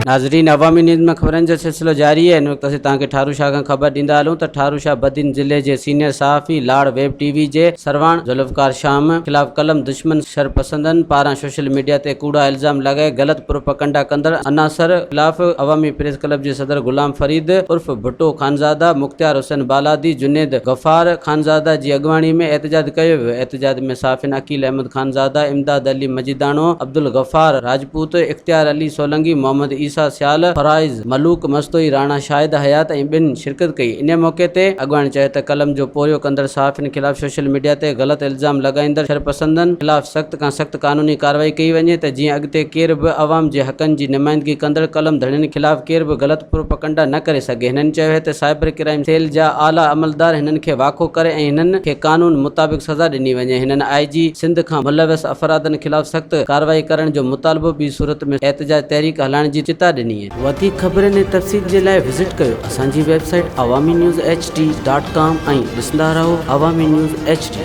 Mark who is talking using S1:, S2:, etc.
S1: नाज़रीन, अवामी न्यूज़ में खबरन जो सिलसिलो जारी है। इन वक्त असीं तव्हांखे ठारू शाह खां ख़बर ॾींदा हलूं त ठारू शाह बदीन ज़िले जे सीनियर सहाफ़ी लाड़ वेब टीवी जे सरवाण ज़ुल्फ़कार शाम ख़िलाफ़ कलम दुश्मन शरपसंदन पारां सोशल मीडिया ते कूड़ा इल्ज़ाम लॻाए ग़लत प्रोपगंडा कंदड़ अनासर ख़िलाफ़ अवामी प्रेस क्लब जे सदर ग़ुलाम फरीद उर्फ़ भुट्टो ख़ानज़ादा, मुख़्तियार हुसैन बालादी, जुनेद गफ़ार ख़ानज़ादा जी अॻवाणी में एहतजाज कयो वियो। एहतजाज में साफ़िन अकील अहमद ख़ानज़ादा, इमदाद अली मजिदाणो, अब्दुल गफ़ार राजपूत, इख्तियार अली सोलंगी, मोहम्मद ईसा सियाल, फराइज़ मलूक मस्तोई, राणा शाहिद हयात ऐं ॿिन शिरकत कई। इन मौक़े ते अॻवाणी चयो त कलम जो पोरियो कंदड़ सहाफ़िन ख़िलाफ़ सोशल मीडिया ते ग़लत इल्ज़ाम लॻाईंदड़ शरपसंदनि ख़िलाफ़ सख़्त खां सख़्त क़ानूनी कार्रवाई कई वञे त जीअं अॻिते केर बि अवाम जे हक़नि जी नुमाइंदगी कंदड़ कलम धड़ियुनि ख़िलाफ़ केर बि ग़लत प्रोपगंडा न करे सघे। हिननि चयो है त साइबर क्राइम सेल जा आला अमलदार हिननि खे वाक़ो करे ऐं हिननि खे क़ानून मुताबिक़ सज़ा ॾिनी वञे। हिननि IG सिंध खां मुलविस अफ़रादनि ख़िलाफ़ सख़्त कार्रवाई करण जो मुतालबो ॿी सूरत में एहतजाज तहरीक हलाइण जी चिता ॾिनी आहे। वधीक ख़बरनि ऐं तफ़सील जे लाइ विज़िट कयो असांजी वेबसाइट awamiNewsHD.com ऐं ॾिसंदा रहो अवामी न्यूज़ HD।